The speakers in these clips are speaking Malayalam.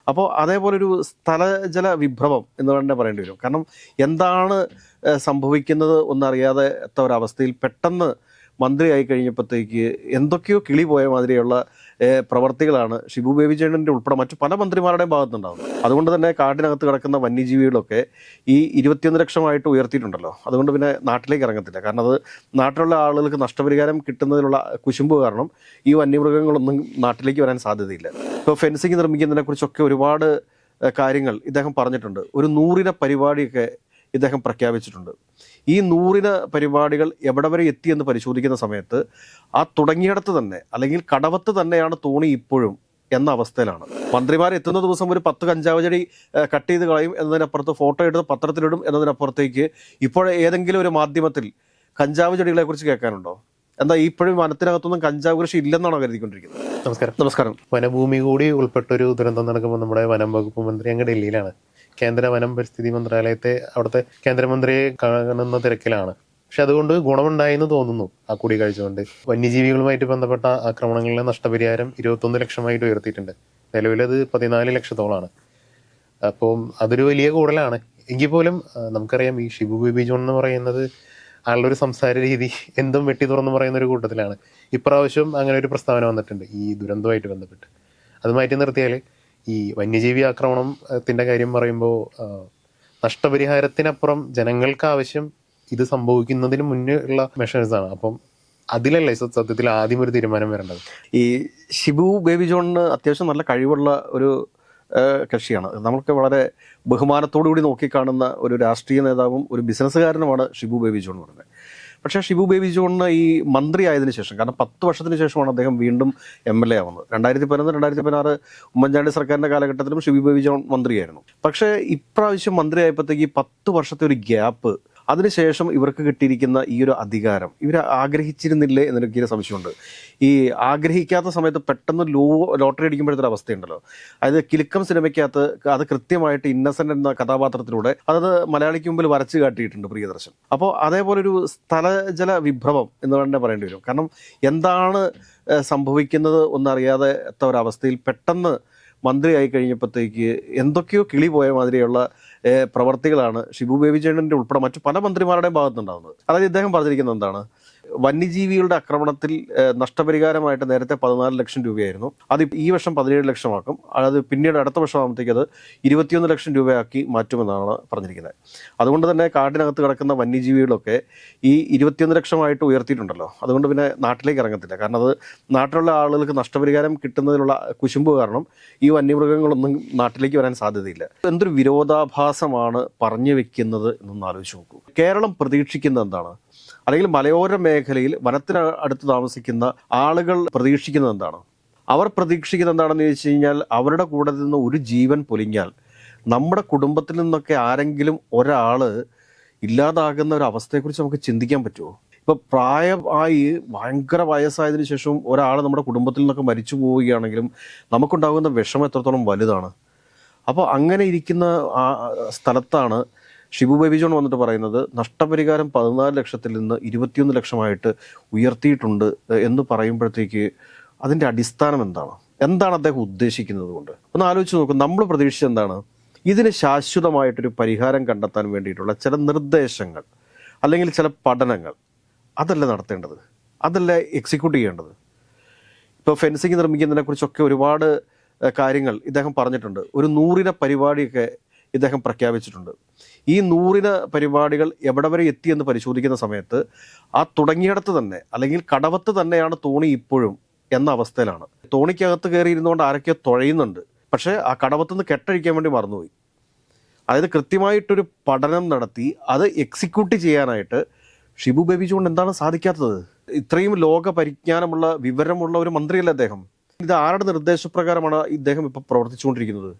അപ്പോൾ അതേപോലൊരു സ്ഥലജല വിഭ്രമം എന്ന് തന്നെ പറയേണ്ടി വരും. കാരണം എന്താണ് സംഭവിക്കുന്നത് ഒന്നറിയാത്ത ഒരവസ്ഥയിൽ പെട്ടെന്ന് മന്ത്രിയായി കഴിഞ്ഞപ്പോഴത്തേക്ക് എന്തൊക്കെയോ കിളി പോയ മാതിരിയുള്ള പ്രവർത്തികളാണ് ഷിബു ബേബി ജോണിൻ്റെ ഉൾപ്പെടെ മറ്റു പല മന്ത്രിമാരുടെയും ഭാഗത്തുണ്ടാകുന്നത്. അതുകൊണ്ട് തന്നെ കാടിനകത്ത് കിടക്കുന്ന വന്യജീവികളൊക്കെ ഈ 21 ലക്ഷമായിട്ട് ഉയർത്തിയിട്ടുണ്ടല്ലോ. അതുകൊണ്ട് പിന്നെ നാട്ടിലേക്ക് ഇറങ്ങത്തില്ല. കാരണം അത് നാട്ടിലുള്ള ആളുകൾക്ക് നഷ്ടപരിഹാരം കിട്ടുന്നതിലുള്ള കുശുമ്പ് കാരണം ഈ വന്യമൃഗങ്ങളൊന്നും നാട്ടിലേക്ക് വരാൻ സാധ്യതയില്ല. ഇപ്പോൾ ഫെൻസിങ് നിർമ്മിക്കുന്നതിനെ കുറിച്ചൊക്കെ ഒരുപാട് കാര്യങ്ങൾ ഇദ്ദേഹം പറഞ്ഞിട്ടുണ്ട്. ഒരു 100 പരിപാടിയൊക്കെ ഇദ്ദേഹം പ്രഖ്യാപിച്ചിട്ടുണ്ട്. ഈ 100 പരിപാടികൾ എവിടെ വരെ എത്തിയെന്ന് പരിശോധിക്കുന്ന സമയത്ത് ആ തുടങ്ങിയിടത്ത് തന്നെ അല്ലെങ്കിൽ കടവത്ത് തന്നെയാണ് തോണി ഇപ്പോഴും എന്ന അവസ്ഥയിലാണ്. മന്ത്രിമാർ എത്തുന്ന ദിവസം ഒരു 10 കഞ്ചാവ് ചെടി കട്ട് ചെയ്ത് കളയും എന്നതിനപ്പുറത്ത് ഫോട്ടോ എടുത്ത് പത്രത്തിലിടും എന്നതിനപ്പുറത്തേക്ക് ഇപ്പോൾ ഏതെങ്കിലും ഒരു മാധ്യമത്തിൽ കഞ്ചാവ് ചെടികളെ കുറിച്ച് കേൾക്കാനുണ്ടോ? എന്താ ഇപ്പോഴും വനത്തിനകത്തൊന്നും കഞ്ചാവ് കൃഷി ഇല്ലെന്നാണോ കരുതിക്കൊണ്ടിരിക്കുന്നത്? നമസ്കാരം. വനഭൂമി കൂടി ഉൾപ്പെട്ടൊരു ദുരന്തം നടക്കുമ്പോൾ നമ്മുടെ വനം വകുപ്പ് മന്ത്രി അങ്ങ് ഡൽഹിയിലാണ്. കേന്ദ്ര വനം പരിസ്ഥിതി മന്ത്രാലയത്തെ അവിടുത്തെ കേന്ദ്രമന്ത്രിയെ കാണുന്ന തിരക്കിലാണ്. പക്ഷെ അതുകൊണ്ട് ഗുണമുണ്ടായെന്ന് തോന്നുന്നു ആ കൂടിക്കാഴ്ച കൊണ്ട്. വന്യജീവികളുമായിട്ട് ബന്ധപ്പെട്ട ആക്രമണങ്ങളിലെ നഷ്ടപരിഹാരം 21 ലക്ഷമായിട്ട് ഉയർത്തിയിട്ടുണ്ട്. നിലവിലത് 14 ലക്ഷത്തോളമാണ്. അപ്പം അതൊരു വലിയ കൂടുതലാണ്. എങ്കിൽ പോലും നമുക്കറിയാം ഈ ഷിബു ബേബി ജോൺ എന്ന് പറയുന്നത് ആളുടെ ഒരു സംസാര രീതി എന്തും വെട്ടി തുറന്ന് പറയുന്ന ഒരു കൂട്ടത്തിലാണ്. ഇപ്രാവശ്യം അങ്ങനെ ഒരു പ്രസ്താവന വന്നിട്ടുണ്ട് ഈ ദുരന്തമായിട്ട് ബന്ധപ്പെട്ട്. അത് മാറ്റി നിർത്തിയാൽ ഈ വന്യജീവി ആക്രമണത്തിൻ്റെ കാര്യം പറയുമ്പോൾ നഷ്ടപരിഹാരത്തിനപ്പുറം ജനങ്ങൾക്ക് ആവശ്യം ഇത് സംഭവിക്കുന്നതിന് മുന്നേ ഉള്ള മെഷേഴ്സാണ്. അപ്പം അതിലല്ലേ സത്യത്തിൽ ആദ്യം ഒരു തീരുമാനം വരേണ്ടത്. ഈ ഷിബു ബേബി ജോണിന് അത്യാവശ്യം നല്ല കഴിവുള്ള ഒരു കക്ഷിയാണ്. നമുക്ക് വളരെ ബഹുമാനത്തോടുകൂടി നോക്കിക്കാണുന്ന ഒരു രാഷ്ട്രീയ നേതാവും ഒരു ബിസിനസ്സുകാരനുമാണ് ഷിബു ബേബി ജോൺ എന്ന് പറയുന്നത്. പക്ഷേ ഷിബു ബേബി ജോണിന് ഈ മന്ത്രി ആയതിനു ശേഷം, കാരണം 10 വർഷത്തിന് ശേഷമാണ് അദ്ദേഹം വീണ്ടും MLA ആവുന്നത്. 2011, 2016 ഉമ്മൻചാണ്ടി സർക്കാരിൻ്റെ കാലഘട്ടത്തിലും ഷിബു ബേബി ജോൺ മന്ത്രിയായിരുന്നു. പക്ഷേ ഇപ്രാവശ്യം മന്ത്രി ആയപ്പോഴത്തേക്ക് ഈ 10 വർഷത്തെ ഒരു ഗ്യാപ്പ്, അതിനുശേഷം ഇവർക്ക് കിട്ടിയിരിക്കുന്ന ഈ ഒരു അധികാരം ഇവർ ആഗ്രഹിച്ചിരുന്നില്ലേ എന്നൊരു സംശയമുണ്ട്. ഈ ആഗ്രഹിക്കാത്ത സമയത്ത് പെട്ടെന്ന് ലോട്ടറി അടിക്കുമ്പോഴത്തെ അവസ്ഥയുണ്ടല്ലോ. അതായത് കിലുക്കം സിനിമയ്ക്കകത്ത് അത് കൃത്യമായിട്ട് ഇന്നസെന്റ് എന്ന കഥാപാത്രത്തിലൂടെ അത് മലയാളിക്ക് മുമ്പിൽ വരച്ചു കാട്ടിയിട്ടുണ്ട് പ്രിയദർശൻ. അപ്പോൾ അതേപോലൊരു സ്ഥലജല വിഭ്രമം എന്ന് തന്നെ പറയേണ്ടി വരും. കാരണം എന്താണ് സംഭവിക്കുന്നത് ഒന്നറിയാത്ത ഒരവസ്ഥയിൽ പെട്ടെന്ന് മന്ത്രിയായി കഴിഞ്ഞപ്പോഴത്തേക്ക് എന്തൊക്കെയോ കിളി പോയ മാതിരിയുള്ള പ്രവർത്തികളാണ് ഷിബു ബേബി ജോണിൻ്റെ ഉൾപ്പെടെ മറ്റു പല മന്ത്രിമാരുടെയും ഭാഗത്തുണ്ടാകുന്നത്. അതായത് ഇദ്ദേഹം പറഞ്ഞിരിക്കുന്നത് എന്താണ്? വന്യജീവികളുടെ ആക്രമണത്തിൽ നഷ്ടപരിഹാരമായിട്ട് നേരത്തെ 14 ലക്ഷം രൂപയായിരുന്നു. അത് ഈ വർഷം 17 ലക്ഷമാക്കും. അത് പിന്നീട് അടുത്ത വർഷമാകുമ്പോഴത്തേക്ക് അത് 21 ലക്ഷം രൂപയാക്കി മാറ്റുമെന്നാണ് പറഞ്ഞിരിക്കുന്നത്. അതുകൊണ്ട് തന്നെ കാടിനകത്ത് കിടക്കുന്ന വന്യജീവികളൊക്കെ ഈ 21 ലക്ഷമായിട്ട് ഉയർത്തിയിട്ടുണ്ടല്ലോ. അതുകൊണ്ട് പിന്നെ നാട്ടിലേക്ക് ഇറങ്ങത്തില്ല. കാരണം അത് നാട്ടിലുള്ള ആളുകൾക്ക് നഷ്ടപരിഹാരം കിട്ടുന്നതിലുള്ള കുശുമ്പ് കാരണം ഈ വന്യമൃഗങ്ങളൊന്നും നാട്ടിലേക്ക് വരാൻ സാധ്യതയില്ല. എന്തൊരു വിരോധാഭാസമാണ് പറഞ്ഞു വെക്കുന്നത് എന്നൊന്ന് ആലോചിച്ച് നോക്കൂ. കേരളം പ്രതീക്ഷിക്കുന്നത് എന്താണ്? അല്ലെങ്കിൽ മലയോര മേഖലയിൽ വനത്തിന് അടുത്ത് താമസിക്കുന്ന ആളുകൾ പ്രതീക്ഷിക്കുന്നത് എന്താണ്? അവർ പ്രതീക്ഷിക്കുന്നത് എന്താണെന്ന് ചോദിച്ചു കഴിഞ്ഞാൽ, അവരുടെ കൂടെ നിന്ന് ഒരു ജീവൻ പൊലിഞ്ഞാൽ നമ്മുടെ കുടുംബത്തിൽ നിന്നൊക്കെ ആരെങ്കിലും ഒരാൾ ഇല്ലാതാകുന്ന ഒരു അവസ്ഥയെക്കുറിച്ച് നമുക്ക് ചിന്തിക്കാൻ പറ്റുമോ? ഇപ്പോൾ പ്രായമായി ഭയങ്കര വയസ്സായതിനു ശേഷവും ഒരാൾ നമ്മുടെ കുടുംബത്തിൽ നിന്നൊക്കെ മരിച്ചു പോവുകയാണെങ്കിലും നമുക്കുണ്ടാകുന്ന വിഷമം എത്രത്തോളം വലുതാണ്. അപ്പോൾ അങ്ങനെ ഇരിക്കുന്ന ആ സ്ഥലത്താണ് ഷിബു ബേബി ജോൺ വന്നിട്ട് പറയുന്നത് നഷ്ടപരിഹാരം 14 ലക്ഷത്തിൽ നിന്ന് 21 ലക്ഷമായിട്ട് ഉയർത്തിയിട്ടുണ്ട് എന്ന് പറയുമ്പോഴത്തേക്ക് അതിൻ്റെ അടിസ്ഥാനം എന്താണ് അദ്ദേഹം ഉദ്ദേശിക്കുന്നത് കൊണ്ട് ഒന്ന് ആലോചിച്ച് നോക്കും. നമ്മൾ പ്രതീക്ഷിച്ചത് എന്താണ്? ഇതിന് ശാശ്വതമായിട്ടൊരു പരിഹാരം കണ്ടെത്താൻ വേണ്ടിയിട്ടുള്ള ചില നിർദ്ദേശങ്ങൾ അല്ലെങ്കിൽ ചില പഠനങ്ങൾ അതല്ല നടത്തേണ്ടത്, അതല്ല എക്സിക്യൂട്ട് ചെയ്യേണ്ടത്. ഇപ്പോൾ ഫെൻസിങ് നിർമ്മിക്കുന്നതിനെ കുറിച്ചൊക്കെ ഒരുപാട് കാര്യങ്ങൾ ഇദ്ദേഹം പറഞ്ഞിട്ടുണ്ട്. ഒരു 100 പരിപാടിയൊക്കെ ഇദ്ദേഹം പ്രഖ്യാപിച്ചിട്ടുണ്ട്. ഈ 100 പരിപാടികൾ എവിടെ വരെ എത്തിയെന്ന് പരിശോധിക്കുന്ന സമയത്ത് ആ തുടങ്ങിയിടത്ത് തന്നെ അല്ലെങ്കിൽ കടവത്ത് തന്നെയാണ് തോണി ഇപ്പോഴും എന്ന അവസ്ഥയിലാണ്. തോണിക്കകത്ത് കയറിയിരുന്നുകൊണ്ട് ആരൊക്കെയോ തുഴയുന്നുണ്ട്. പക്ഷേ ആ കടവത്തുനിന്ന് കെട്ടഴിക്കാൻ വേണ്ടി മറന്നുപോയി. അതായത് കൃത്യമായിട്ടൊരു പഠനം നടത്തി അത് എക്സിക്യൂട്ട് ചെയ്യാനായിട്ട് ഷിബു ബേബി ജോൺ എന്താണ് സാധിക്കാത്തത്? ഇത്രയും ലോക പരിജ്ഞാനമുള്ള വിവരമുള്ള ഒരു മന്ത്രിയല്ല അദ്ദേഹം. ഇത് ആരുടെ നിർദ്ദേശപ്രകാരമാണ് ഇദ്ദേഹം ഇപ്പോൾ പ്രവർത്തിച്ചുകൊണ്ടിരിക്കുന്നത്?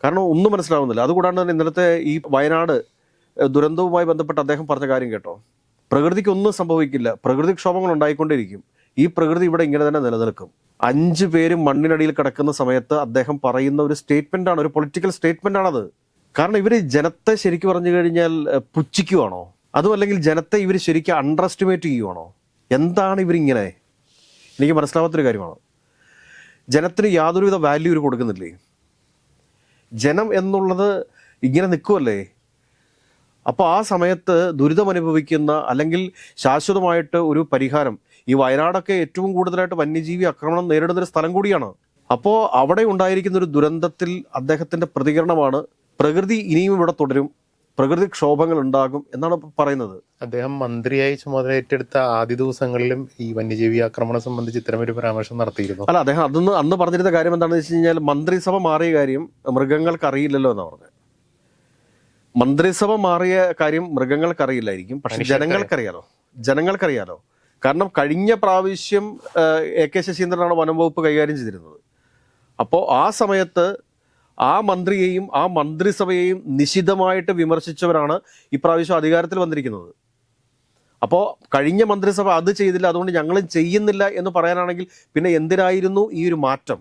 കാരണം ഒന്നും മനസ്സിലാവുന്നില്ല. അതുകൂടാണ്ട് തന്നെ ഇന്നലത്തെ ഈ വയനാട് ദുരന്തവുമായി ബന്ധപ്പെട്ട് അദ്ദേഹം പറഞ്ഞ കാര്യം കേട്ടോ. പ്രകൃതിക്കൊന്നും സംഭവിക്കില്ല, പ്രകൃതിക്ഷോഭങ്ങൾ ഉണ്ടായിക്കൊണ്ടിരിക്കും, ഈ പ്രകൃതി ഇവിടെ ഇങ്ങനെ തന്നെ നിലനിൽക്കും. 5 പേര് മണ്ണിനടിയിൽ കിടക്കുന്ന സമയത്ത് അദ്ദേഹം പറയുന്ന ഒരു സ്റ്റേറ്റ്മെൻ്റാണ്, ഒരു പൊളിറ്റിക്കൽ സ്റ്റേറ്റ്മെൻ്റാണത്. കാരണം ഇവർ ജനത്തെ ശരിക്കും പറഞ്ഞു കഴിഞ്ഞാൽ പുച്ഛിക്കുവാണോ? അതും അല്ലെങ്കിൽ ജനത്തെ ഇവർ ശരിക്കും അണ്ടർ എസ്റ്റിമേറ്റ് ചെയ്യുവാണോ? എന്താണ് ഇവരിങ്ങനെ? എനിക്ക് മനസ്സിലാവാത്തൊരു കാര്യമാണ്. ജനത്തിന് യാതൊരുവിധ വാല്യൂ ഇവർ കൊടുക്കുന്നില്ലേ? ജനം എന്നുള്ളത് ഇങ്ങനെ നിൽക്കുമല്ലേ. അപ്പോൾ ആ സമയത്ത് ദുരിതമനുഭവിക്കുന്ന അല്ലെങ്കിൽ ശാശ്വതമായിട്ട് ഒരു പരിഹാരം, ഈ വയനാടൊക്കെ ഏറ്റവും കൂടുതലായിട്ട് വന്യജീവി ആക്രമണം നേരിടുന്നൊരു സ്ഥലം കൂടിയാണ്. അപ്പോൾ അവിടെ ഉണ്ടായിരിക്കുന്ന ഒരു ദുരന്തത്തിൽ അദ്ദേഹത്തിൻ്റെ പ്രതികരണമാണ് പ്രകൃതി ഇനിയും ഇവിടെ തുടരും, പ്രകൃതിക്ഷോഭങ്ങൾ ഉണ്ടാകും എന്നാണ് പറയുന്നത്. അദ്ദേഹം മന്ത്രിയായി ചുമതല ഏറ്റെടുത്ത ആദ്യ ദിവസങ്ങളിലും ഈ വന്യജീവി ആക്രമണം സംബന്ധിച്ച് ഇത്തരമൊരു പരാമർശം നടത്തിയിരുന്നു. അല്ല, അദ്ദേഹം അന്ന് പറഞ്ഞിരുന്ന കാര്യം എന്താണെന്ന് വെച്ച് കഴിഞ്ഞാൽ മന്ത്രിസഭ മാറിയ കാര്യം മൃഗങ്ങൾക്ക് അറിയില്ലല്ലോ എന്നാണ് പറഞ്ഞത്. മന്ത്രിസഭ മാറിയ കാര്യം മൃഗങ്ങൾക്കറിയില്ലായിരിക്കും, പക്ഷെ ജനങ്ങൾക്കറിയാലോ. കാരണം കഴിഞ്ഞ പ്രാവശ്യം AK ശശീന്ദ്രനാണ് വനം വകുപ്പ് കൈകാര്യം ചെയ്തിരുന്നത്. അപ്പോൾ ആ സമയത്ത് ആ മന്ത്രിയെയും ആ മന്ത്രിസഭയെയും നിശിതമായിട്ട് വിമർശിച്ചവരാണ് ഇപ്രാവശ്യം അധികാരത്തിൽ വന്നിരിക്കുന്നത്. അപ്പോൾ കഴിഞ്ഞ മന്ത്രിസഭ അത് ചെയ്തില്ല, അതുകൊണ്ട് ഞങ്ങളും ചെയ്യുന്നില്ല എന്ന് പറയാനാണെങ്കിൽ പിന്നെ എന്തിനായിരുന്നു ഈ ഒരു മാറ്റം?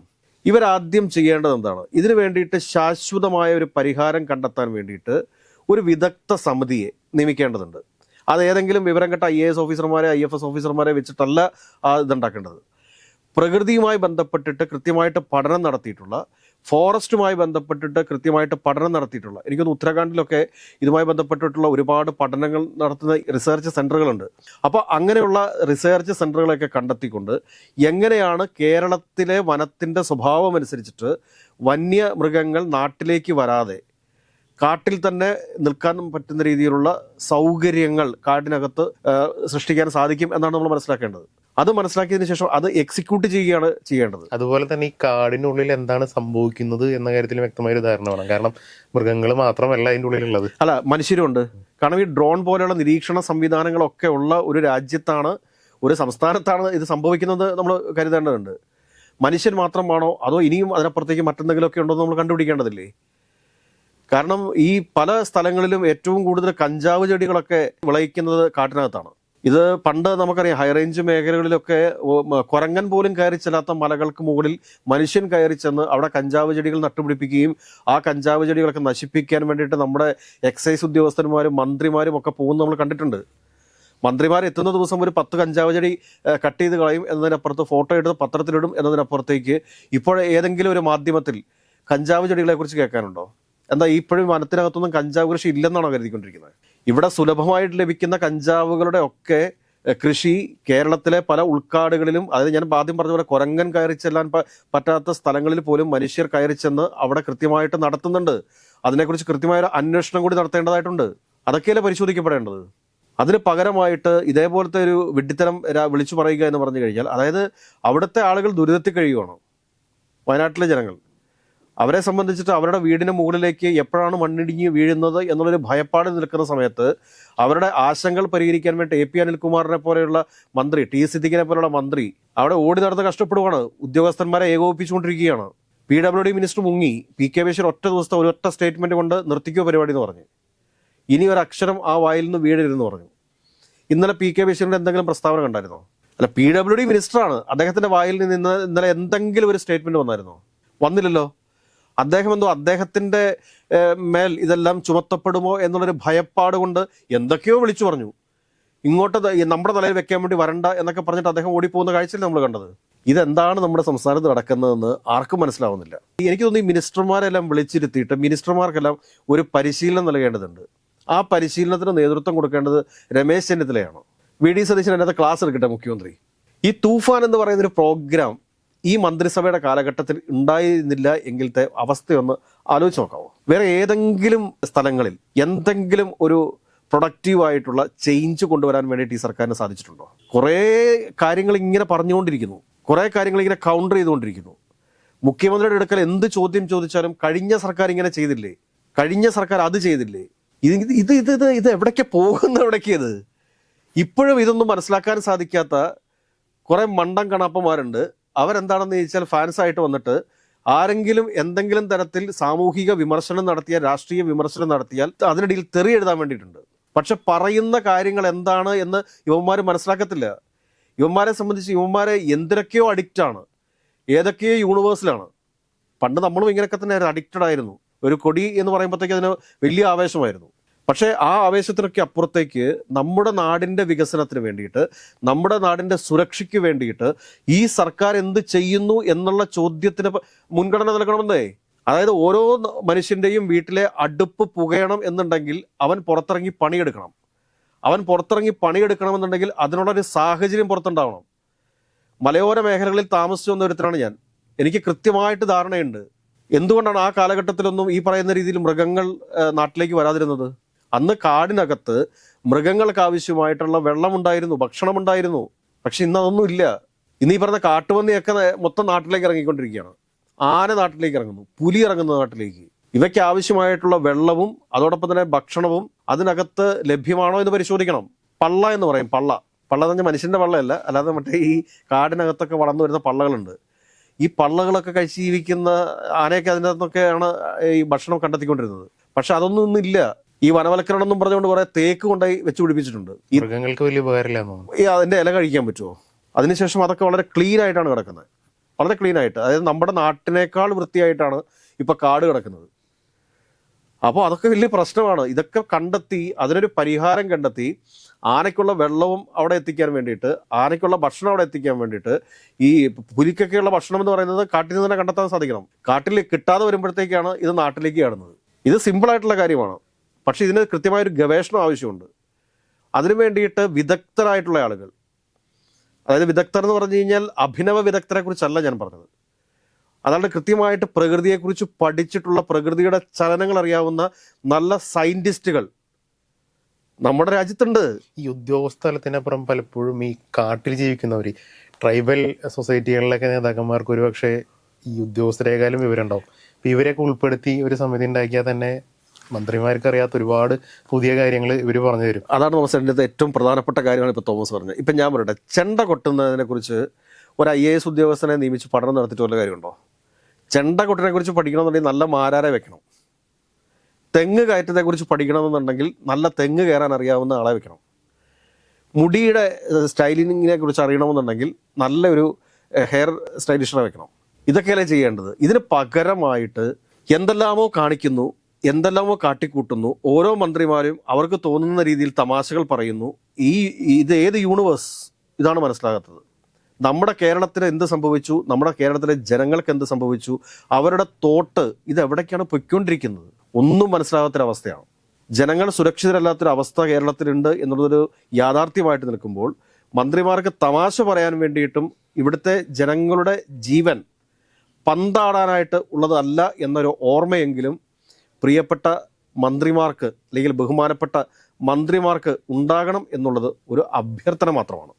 ഇവരാദ്യം ചെയ്യേണ്ടത് എന്താണ്? ഇതിനു വേണ്ടിയിട്ട് ശാശ്വതമായ ഒരു പരിഹാരം കണ്ടെത്താൻ വേണ്ടിയിട്ട് ഒരു വിദഗ്ധ സമിതിയെ നിയമിക്കേണ്ടതുണ്ട്. അത് ഏതെങ്കിലും വിവരം കെട്ട IAS ഓഫീസർമാരെ IFS ഓഫീസർമാരെ വെച്ചിട്ടല്ല ഇതുണ്ടാക്കേണ്ടത്. പ്രകൃതിയുമായി ബന്ധപ്പെട്ടിട്ട് കൃത്യമായിട്ട് പഠനം നടത്തിയിട്ടുള്ള, ഫോറസ്റ്റുമായി ബന്ധപ്പെട്ടിട്ട് കൃത്യമായിട്ട് പഠനം നടത്തിയിട്ടുള്ള, എനിക്കൊന്ന് ഉത്തരാഖണ്ഡിലൊക്കെ ഇതുമായി ബന്ധപ്പെട്ടിട്ടുള്ള ഒരുപാട് പഠനങ്ങൾ നടത്തുന്ന റിസർച്ച് സെൻ്ററുകളുണ്ട്. അപ്പോൾ അങ്ങനെയുള്ള റിസർച്ച് സെൻ്ററുകളൊക്കെ കണ്ടെത്തിക്കൊണ്ട് എങ്ങനെയാണ് കേരളത്തിലെ വനത്തിൻ്റെ സ്വഭാവം അനുസരിച്ചിട്ട് വന്യമൃഗങ്ങൾ നാട്ടിലേക്ക് വരാതെ കാട്ടിൽ തന്നെ നിൽക്കാൻ പറ്റുന്ന രീതിയിലുള്ള സൗകര്യങ്ങൾ കാടിനകത്ത് സൃഷ്ടിക്കാൻ സാധിക്കും എന്നാണ് നമ്മൾ മനസ്സിലാക്കേണ്ടത്. അത് മനസ്സിലാക്കിയതിനു ശേഷം അത് എക്സിക്യൂട്ട് ചെയ്യുകയാണ് ചെയ്യേണ്ടത്. അതുപോലെ തന്നെ ഈ കാടിനുള്ളിൽ എന്താണ് സംഭവിക്കുന്നത് എന്ന കാര്യത്തിൽ വ്യക്തമായ ഒരു ധാരണ വേണം. കാരണം മൃഗങ്ങൾ മാത്രമല്ല അതിൻ്റെ ഉള്ളിലുള്ളത്, അല്ല മനുഷ്യരുണ്ട്. കാരണം ഈ ഡ്രോൺ പോലെയുള്ള നിരീക്ഷണ സംവിധാനങ്ങളൊക്കെ ഉള്ള ഒരു രാജ്യത്താണ്, ഒരു സംസ്ഥാനത്താണ് ഇത് സംഭവിക്കുന്നത് നമ്മൾ കരുതേണ്ടതുണ്ട്. മനുഷ്യൻ മാത്രമാണോ അതോ ഇനിയും അതിനപ്പുറത്തേക്ക് മറ്റെന്തെങ്കിലുമൊക്കെ ഉണ്ടോ എന്ന് നമ്മൾ കണ്ടുപിടിക്കേണ്ടതില്ലേ? കാരണം ഈ പല സ്ഥലങ്ങളിലും ഏറ്റവും കൂടുതൽ കഞ്ചാവ് ചെടികളൊക്കെ വിളയിക്കുന്നത് കാട്ടിനകത്താണ്. ഇത് പണ്ട് നമുക്കറിയാം, ഹൈറേഞ്ച് മേഖലകളിലൊക്കെ കുരങ്ങൻ പോലും കയറി ചെല്ലാത്ത മലകൾക്ക് മുകളിൽ മനുഷ്യൻ കയറി ചെന്ന് അവിടെ കഞ്ചാവ് ചെടികൾ നട്ടുപിടിപ്പിക്കുകയും ആ കഞ്ചാവ് ചെടികളൊക്കെ നശിപ്പിക്കാൻ വേണ്ടിയിട്ട് നമ്മുടെ എക്സൈസ് ഉദ്യോഗസ്ഥന്മാരും മന്ത്രിമാരും ഒക്കെ പോകുന്നത് നമ്മൾ കണ്ടിട്ടുണ്ട്. മന്ത്രിമാർ എത്തുന്ന ദിവസം ഒരു 10 കഞ്ചാവ് ചെടി കട്ട് ചെയ്ത് കളയും എന്നതിനപ്പുറത്ത് ഫോട്ടോ എടുത്ത് പത്രത്തിലിടും എന്നതിനപ്പുറത്തേക്ക് ഇപ്പോൾ ഏതെങ്കിലും ഒരു മാധ്യമത്തിൽ കഞ്ചാവ് ചെടികളെക്കുറിച്ച് കേൾക്കാനുണ്ടോ? എന്താ ഇപ്പോഴും വനത്തിനകത്തൊന്നും കഞ്ചാവ് കൃഷി ഇല്ലെന്നാണോ കരുതിക്കൊണ്ടിരിക്കുന്നത്? ഇവിടെ സുലഭമായിട്ട് ലഭിക്കുന്ന കഞ്ചാവുകളുടെ ഒക്കെ കൃഷി കേരളത്തിലെ പല ഉൾക്കാടുകളിലും, അതായത് ഞാൻ ആദ്യം പറഞ്ഞ പോലെ കുരങ്ങൻ കയറി ചെല്ലാൻ പറ്റാത്ത സ്ഥലങ്ങളിൽ പോലും മനുഷ്യർ കയറി ചെന്ന് അവിടെ കൃത്യമായിട്ട് നടത്തുന്നുണ്ട്. അതിനെക്കുറിച്ച് കൃത്യമായ ഒരു അന്വേഷണം കൂടി നടത്തേണ്ടതായിട്ടുണ്ട്. അതൊക്കെയല്ലേ പരിശോധിക്കപ്പെടേണ്ടത്. അതിന് പകരമായിട്ട് ഇതേപോലത്തെ ഒരു വിഡ്ഢിത്തരം വിളിച്ചു പറയുക എന്ന് പറഞ്ഞു കഴിഞ്ഞാൽ, അതായത് അവിടുത്തെ ആളുകൾ ദുരിതത്തിൽ കഴിയുകയാണ്. വയനാട്ടിലെ ജനങ്ങൾ, അവരെ സംബന്ധിച്ചിട്ട് അവരുടെ വീടിന് മുകളിലേക്ക് എപ്പോഴാണ് മണ്ണിടിഞ്ഞ് വീഴുന്നത് എന്നുള്ളൊരു ഭയപ്പാട് നിൽക്കുന്ന സമയത്ത് അവരുടെ ആശങ്കകൾ പരിഹരിക്കാൻ വേണ്ടി AP അനിൽകുമാറിനെ പോലെയുള്ള മന്ത്രി, T സിദ്ദിഖിനെ പോലെയുള്ള മന്ത്രി അവിടെ ഓടി നടന്ന് കഷ്ടപ്പെടുകയാണ്. ഉദ്യോഗസ്ഥന്മാരെ ഏകോപിപ്പിച്ചുകൊണ്ടിരിക്കുകയാണ്. PWD മിനിസ്റ്റർ മുങ്ങി. PK ബഷീർ ഒറ്റ ദിവസത്തെ ഒരൊറ്റ സ്റ്റേറ്റ്മെന്റ് കൊണ്ട് നിർത്തിക്കോ പരിപാടി എന്ന് പറഞ്ഞു. ഇനി ഒരു അക്ഷരം ആ വായിൽ നിന്ന് വീഴരുതെന്ന് പറഞ്ഞു. ഇന്നലെ PK ബഷീറിന്റെ എന്തെങ്കിലും പ്രസ്താവന കണ്ടായിരുന്നോ? അല്ല, PWD മിനിസ്റ്ററാണ്. അദ്ദേഹത്തിന്റെ വായിൽ നിന്ന് ഇന്നലെ എന്തെങ്കിലും ഒരു സ്റ്റേറ്റ്മെന്റ് വന്നായിരുന്നോ? വന്നില്ലല്ലോ. അദ്ദേഹം എന്തോ അദ്ദേഹത്തിൻ്റെ മേൽ ഇതെല്ലാം ചുമത്തപ്പെടുമോ എന്നുള്ളൊരു ഭയപ്പാട് കൊണ്ട് എന്തൊക്കെയോ വിളിച്ചു പറഞ്ഞു. ഇങ്ങോട്ട് നമ്മുടെ തലയിൽ വെക്കാൻ വേണ്ടി വരണ്ട എന്നൊക്കെ പറഞ്ഞിട്ട് അദ്ദേഹം ഓടിപ്പോകുന്ന കാഴ്ചയിൽ നമ്മൾ കണ്ടത്. ഇതെന്താണ് നമ്മുടെ സംസ്ഥാനത്ത് നടക്കുന്നതെന്ന് ആർക്കും മനസ്സിലാവുന്നില്ല. എനിക്ക് തോന്നുന്നു ഈ മിനിസ്റ്റർമാരെല്ലാം വിളിച്ചിരുത്തിയിട്ട് മിനിസ്റ്റർമാർക്കെല്ലാം ഒരു പരിശീലനം നൽകേണ്ടതുണ്ട്. ആ പരിശീലനത്തിന് നേതൃത്വം കൊടുക്കേണ്ടത് രമേശ് ചെന്നിത്തലയാണ്. VD സതീശൻ അതിനകത്ത് ക്ലാസ് എടുക്കട്ടെ മുഖ്യമന്ത്രി. ഈ തൂഫാൻ എന്ന് പറയുന്നൊരു പ്രോഗ്രാം ഈ മന്ത്രിസഭയുടെ കാലഘട്ടത്തിൽ ഉണ്ടായിരുന്നില്ല എങ്കിലത്തെ അവസ്ഥയൊന്ന് ആലോചിച്ച് നോക്കാമോ? വേറെ ഏതെങ്കിലും സ്ഥലങ്ങളിൽ എന്തെങ്കിലും ഒരു പ്രൊഡക്റ്റീവായിട്ടുള്ള ചേഞ്ച് കൊണ്ടുവരാൻ വേണ്ടിയിട്ട് ഈ സർക്കാരിന് സാധിച്ചിട്ടുണ്ടോ? കുറേ കാര്യങ്ങൾ ഇങ്ങനെ പറഞ്ഞുകൊണ്ടിരിക്കുന്നു, കുറേ കാര്യങ്ങൾ ഇങ്ങനെ കൗണ്ടർ ചെയ്തുകൊണ്ടിരിക്കുന്നു. മുഖ്യമന്ത്രിയുടെ അടുക്കൽ എന്ത് ചോദ്യം ചോദിച്ചാലും കഴിഞ്ഞ സർക്കാർ ഇങ്ങനെ ചെയ്തില്ലേ, കഴിഞ്ഞ സർക്കാർ അത് ചെയ്തില്ലേ, ഇത് എവിടേക്ക് പോകുന്ന എവിടേക്കത്? ഇപ്പോഴും ഇതൊന്നും മനസ്സിലാക്കാൻ സാധിക്കാത്ത കുറേ മണ്ടൻ കണാപ്പന്മാരുണ്ട്. അവരെന്താണെന്ന് ചോദിച്ചാൽ ഫാൻസായിട്ട് വന്നിട്ട് ആരെങ്കിലും എന്തെങ്കിലും തരത്തിൽ സാമൂഹിക വിമർശനം നടത്തിയാൽ, രാഷ്ട്രീയ വിമർശനം നടത്തിയാൽ അതിനിടയിൽ തെറി എഴുതാൻ വേണ്ടിയിട്ടുണ്ട്. പക്ഷെ പറയുന്ന കാര്യങ്ങൾ എന്താണ് എന്ന് ഇവന്മാർ മനസ്സിലാക്കത്തില്ല. ഇവന്മാരെ സംബന്ധിച്ച് ഇവന്മാരെ എന്തിനൊക്കെയോ അഡിക്റ്റാണ്, ഏതൊക്കെയോ യൂണിവേഴ്സിലാണ്. പണ്ട് നമ്മളും ഇങ്ങനെയൊക്കെ തന്നെ അഡിക്റ്റഡ് ആയിരുന്നു. ഒരു കൊടി എന്ന് പറയുമ്പോഴത്തേക്ക് അതിന് വലിയ ആവേശമായിരുന്നു. പക്ഷേ ആ ആവേശത്തിനൊക്കെ അപ്പുറത്തേക്ക് നമ്മുടെ നാടിൻ്റെ വികസനത്തിന് വേണ്ടിയിട്ട്, നമ്മുടെ നാടിൻ്റെ സുരക്ഷയ്ക്ക് വേണ്ടിയിട്ട് ഈ സർക്കാർ എന്ത് ചെയ്യുന്നു എന്നുള്ള ചോദ്യത്തിന് മുൻഗണന നൽകണമെന്നേ. അതായത് ഓരോ മനുഷ്യൻ്റെയും വീട്ടിലെ അടുപ്പ് പുകയണം എന്നുണ്ടെങ്കിൽ അവൻ പുറത്തിറങ്ങി പണിയെടുക്കണം. അവൻ പുറത്തിറങ്ങി പണിയെടുക്കണമെന്നുണ്ടെങ്കിൽ അതിനുള്ളൊരു സാഹചര്യം പുറത്തുണ്ടാവണം. മലയോര മേഖലകളിൽ താമസിച്ചു വന്ന ഒരുത്തരാണ് ഞാൻ. എനിക്ക് കൃത്യമായിട്ട് ധാരണയുണ്ട് എന്തുകൊണ്ടാണ് ആ കാലഘട്ടത്തിലൊന്നും ഈ പറയുന്ന രീതിയിൽ മൃഗങ്ങൾ നാട്ടിലേക്ക് വരാതിരുന്നത്. അന്ന് കാടിനകത്ത് മൃഗങ്ങൾക്ക് ആവശ്യമായിട്ടുള്ള വെള്ളമുണ്ടായിരുന്നു, ഭക്ഷണമുണ്ടായിരുന്നു. പക്ഷെ ഇന്ന് അതൊന്നും ഇല്ല. ഇന്ന് ഈ പറഞ്ഞ കാട്ടുപന്നിയൊക്കെ മൊത്തം നാട്ടിലേക്ക് ഇറങ്ങിക്കൊണ്ടിരിക്കുകയാണ്. ആന നാട്ടിലേക്ക് ഇറങ്ങുന്നു, പുലി ഇറങ്ങുന്നു നാട്ടിലേക്ക്. ഇവയ്ക്ക് ആവശ്യമായിട്ടുള്ള വെള്ളവും അതോടൊപ്പം തന്നെ ഭക്ഷണവും അതിനകത്ത് ലഭ്യമാണോ എന്ന് പരിശോധിക്കണം. പള്ള എന്ന് പറയും, പള്ള എന്ന് പറഞ്ഞാൽ മനുഷ്യന്റെ പള്ളയല്ല, അല്ലാതെ മറ്റേ ഈ കാടിനകത്തൊക്കെ വളർന്നു വരുന്ന പള്ളകളുണ്ട്. ഈ പള്ളകളൊക്കെ കഴിച്ച് ജീവിക്കുന്ന ആനയൊക്കെ അതിൻ്റെ അകത്തൊക്കെയാണ് ഈ ഭക്ഷണം കണ്ടെത്തിക്കൊണ്ടിരുന്നത്. പക്ഷെ അതൊന്നും ഇന്നില്ല. ഈ വനവൽക്കരണം എന്നും പറഞ്ഞുകൊണ്ട് കുറെ തേക്ക് കൊണ്ടായി വെച്ച് പിടിപ്പിച്ചിട്ടുണ്ട്. ഈ മൃഗങ്ങൾക്ക് വലിയ ഉപകാരമില്ല. ഈ അതിന്റെ ഇല കഴിക്കാൻ പറ്റുമോ? അതിനുശേഷം അതൊക്കെ വളരെ ക്ലീൻ ആയിട്ടാണ് കിടക്കുന്നത്, വളരെ ക്ലീൻ ആയിട്ട്. അതായത് നമ്മുടെ നാട്ടിനേക്കാൾ വൃത്തിയായിട്ടാണ് ഇപ്പൊ കാട് കിടക്കുന്നത്. അപ്പോൾ അതൊക്കെ വലിയ പ്രശ്നമാണ്. ഇതൊക്കെ കണ്ടെത്തി അതിനൊരു പരിഹാരം കണ്ടെത്തി ആനയ്ക്കുള്ള വെള്ളവും അവിടെ എത്തിക്കാൻ വേണ്ടിയിട്ട്, ആനയ്ക്കുള്ള ഭക്ഷണം അവിടെ എത്തിക്കാൻ വേണ്ടിയിട്ട്, ഈ പുലിക്കൊക്കെയുള്ള ഭക്ഷണം എന്ന് പറയുന്നത് കാട്ടിൽ നിന്ന് തന്നെ കണ്ടെത്താൻ സാധിക്കണം. കാട്ടിൽ കിട്ടാതെ വരുമ്പോഴത്തേക്കാണ് ഇത് നാട്ടിലേക്ക് കടന്നത്. ഇത് സിമ്പിളായിട്ടുള്ള കാര്യമാണ്. പക്ഷെ ഇതിന് കൃത്യമായൊരു ഗവേഷണം ആവശ്യമുണ്ട്. അതിനു വേണ്ടിയിട്ട് വിദഗ്ധരായിട്ടുള്ള ആളുകൾ, അതായത് വിദഗ്ധർ എന്ന് പറഞ്ഞു കഴിഞ്ഞാൽ അഭിനവ വിദഗ്ധരെ കുറിച്ചല്ല ഞാൻ പറഞ്ഞത്. അതാണ്ട് കൃത്യമായിട്ട് പ്രകൃതിയെക്കുറിച്ച് പഠിച്ചിട്ടുള്ള, പ്രകൃതിയുടെ ചലനങ്ങൾ അറിയാവുന്ന നല്ല സയന്റിസ്റ്റുകൾ നമ്മുടെ രാജ്യത്തുണ്ട്. ഈ ഉദ്യോഗസ്ഥ തലത്തിനപ്പുറം പലപ്പോഴും ഈ കാട്ടിൽ ജീവിക്കുന്നവർ, ട്രൈബൽ സൊസൈറ്റികളിലൊക്കെ നേതാക്കന്മാർക്ക് ഒരുപക്ഷെ ഈ ഉദ്യോഗസ്ഥരേക്കാളും വിവരമുണ്ടാവും. അപ്പം ഇവരെയൊക്കെ ഉൾപ്പെടുത്തി ഒരു സമിതി ഉണ്ടാക്കിയാൽ തന്നെ മന്ത്രിമാർക്ക് അറിയാത്ത ഒരുപാട് പുതിയ കാര്യങ്ങൾ ഇവർ പറഞ്ഞു തരും. അതാണ് തോമസ് എൻ്റെ ഏറ്റവും പ്രധാനപ്പെട്ട കാര്യമാണ് ഇപ്പോൾ തോമസ് പറഞ്ഞത്. ഇപ്പം ഞാൻ പറയട്ടെ, ചെണ്ട കൊട്ടുന്നതിനെ കുറിച്ച് ഒരു IAS ഉദ്യോഗസ്ഥനെ നിയമിച്ച് പഠനം നടത്തിയിട്ട് വല്ല കാര്യമുണ്ടോ? ചെണ്ട കൊട്ടിനെ കുറിച്ച് പഠിക്കണമെന്നുണ്ടെങ്കിൽ നല്ല മാരാരെ വെക്കണം. തെങ്ങ് കയറ്റത്തെക്കുറിച്ച് പഠിക്കണമെന്നുണ്ടെങ്കിൽ നല്ല തെങ്ങ് കയറാൻ അറിയാവുന്ന ആളെ വെക്കണം. മുടിയുടെ സ്റ്റൈലിങ്ങിനെ കുറിച്ച് അറിയണമെന്നുണ്ടെങ്കിൽ നല്ലൊരു ഹെയർ സ്റ്റൈലിഷറെ വെക്കണം. ഇതൊക്കെയല്ലേ ചെയ്യേണ്ടത്. ഇതിന് പകരമായിട്ട് എന്തെല്ലാമോ കാണിക്കുന്നു, എന്തെല്ലാമോ കാട്ടിക്കൂട്ടുന്നു. ഓരോ മന്ത്രിമാരും അവർക്ക് തോന്നുന്ന രീതിയിൽ തമാശകൾ പറയുന്നു. ഇത് ഏത് യൂണിവേഴ്സ്? ഇതാണ് മനസ്സിലാകാത്തത്. നമ്മുടെ കേരളത്തിന് എന്ത് സംഭവിച്ചു, നമ്മുടെ കേരളത്തിലെ ജനങ്ങൾക്ക് എന്ത് സംഭവിച്ചു, അവരുടെ തോട്ട് ഇതെവിടേക്കാണ് പൊയ്ക്കൊണ്ടിരിക്കുന്നത്, ഒന്നും മനസ്സിലാകാത്തൊരവസ്ഥയാണ്. ജനങ്ങൾ സുരക്ഷിതരല്ലാത്തൊരവസ്ഥ കേരളത്തിലുണ്ട് എന്നുള്ളതൊരു യാഥാർത്ഥ്യമായിട്ട് നിൽക്കുമ്പോൾ മന്ത്രിമാർക്ക് തമാശ പറയാൻ വേണ്ടിയിട്ടും ഇവിടുത്തെ ജനങ്ങളുടെ ജീവൻ പന്താടാനായിട്ട് ഉള്ളതല്ല എന്നൊരു ഓർമ്മയെങ്കിലും പ്രിയപ്പെട്ട മന്ത്രിമാർക്ക് അല്ലെങ്കിൽ ബഹുമാനപ്പെട്ട മന്ത്രിമാർക്ക് ഉണ്ടാകണം എന്നുള്ളത് ഒരു അഭ്യർത്ഥന മാത്രമാണ്.